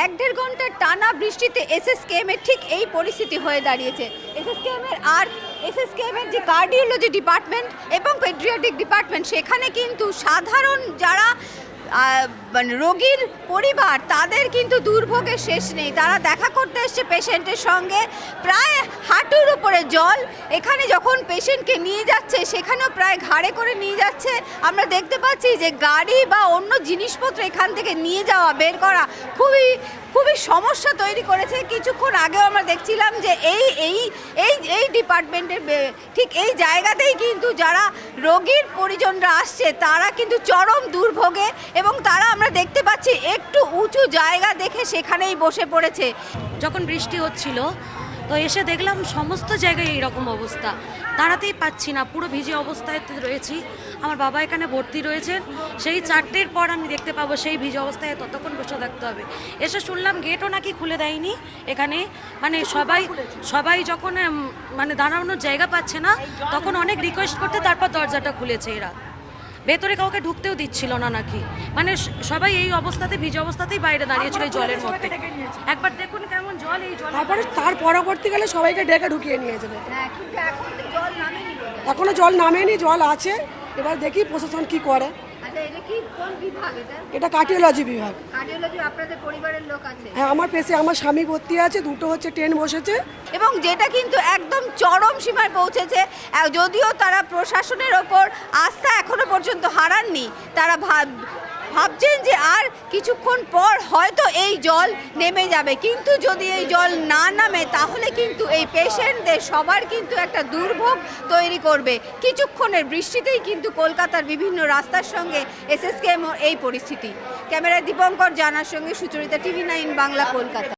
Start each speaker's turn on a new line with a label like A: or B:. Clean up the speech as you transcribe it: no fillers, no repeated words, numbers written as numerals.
A: 1-1.5 ঘন্টার টানা বৃষ্টিতে এসএসকেএম এর ঠিক এই পরিস্থিতি হয়ে দাঁড়িয়েছে। এসএসকেএম এর যে কার্ডিওলজি ডিপার্টমেন্ট এবং পেডিয়াট্রিক ডিপার্টমেন্ট, সেখানে কিন্তু সাধারণ যারা মানে রোগীর পরিবার, তাদের কিন্তু দুর্ভোগের শেষ নেই। তারা দেখা করতে এসছে পেশেন্টের সঙ্গে, প্রায় হাঁটুর উপরে জল। এখানে যখন পেশেন্টকে নিয়ে যাচ্ছে সেখানেও প্রায় ঘাড়ে করে নিয়ে যাচ্ছে। আমরা দেখতে পাচ্ছি যে গাড়ি বা অন্য জিনিসপত্র এখান থেকে নিয়ে যাওয়া, বের করা খুবই সমস্যা তৈরি করেছে। কিছুক্ষণ আগেও আমরা দেখছিলাম যে এই ডিপার্টমেন্টের ঠিক এই জায়গাতেই কিন্তু যারা রোগীর পরিজনরা আসছে তারা কিন্তু চরম দুর্ভোগে, এবং তারা আমরা দেখতে পাচ্ছি একটু উঁচু জায়গা দেখে সেখানেই বসে পড়েছে।
B: যখন বৃষ্টি হচ্ছিল তো এসে দেখলাম সমস্ত জায়গায় এইরকম অবস্থা, দাঁড়াতেই পাচ্ছি না, পুরো ভিজে অবস্থায় রয়েছি। আমার বাবা এখানে ভর্তি রয়েছেন, সেই 4টের পর আমি দেখতে পাবো সেই ভিজে অবস্থায় ততক্ষণ বসে থাকতে হবে। এসে শুনলাম গেটও নাকি খুলে দেয়নি এখানে, মানে সবাই যখন মানে দাঁড়ানোর জায়গা পাচ্ছে না তখন অনেক রিকোয়েস্ট করতে তারপর দরজাটা খুলেছে। এরা ভেতরে কাউকে ঢুকতেও দিচ্ছিল না নাকি, মানে সবাই এই অবস্থাতে ভিজে অবস্থাতেই বাইরে দাঁড়িয়েছিল এই জলের মধ্যে। একবার দেখুন কেমন জল, এই জল।
C: তারপরে তার পরবর্তীকালে সবাইকে ডেকে ঢুকিয়ে নিয়ে যাবে। এখনো জল নামেনি, জল আছে। এবার দেখি প্রশাসন কি করে। এটা কার্ডিওলজি বিভাগ।
A: আপনাদের পরিবারের লোক আছে?
C: হ্যাঁ, আমার আমার স্বামী ভর্তি আছে, দুটো হচ্ছে ট্রেন বসেছে।
A: এবং যেটা কিন্তু একদম চরম সীমায় পৌঁছেছে। যদিও তারা প্রশাসনের ওপর আস্থা এখনো পর্যন্ত হারাননি, তারা ভাবছেন যে আর কিছুক্ষণ পর হয়তো এই জল নেমে যাবে, কিন্তু যদি এই জল না নামে তাহলে কিন্তু এই পেশেন্টদের সবার কিন্তু একটা দুর্ভোগ তৈরি করবে। কিছুক্ষণের বৃষ্টিতেই কিন্তু কলকাতার বিভিন্ন রাস্তার সঙ্গে এসএসকেএম এই পরিস্থিতি। ক্যামেরায় দীপঙ্কর জানার সঙ্গে সুচরিতা, TV9 বাংলা, কলকাতা।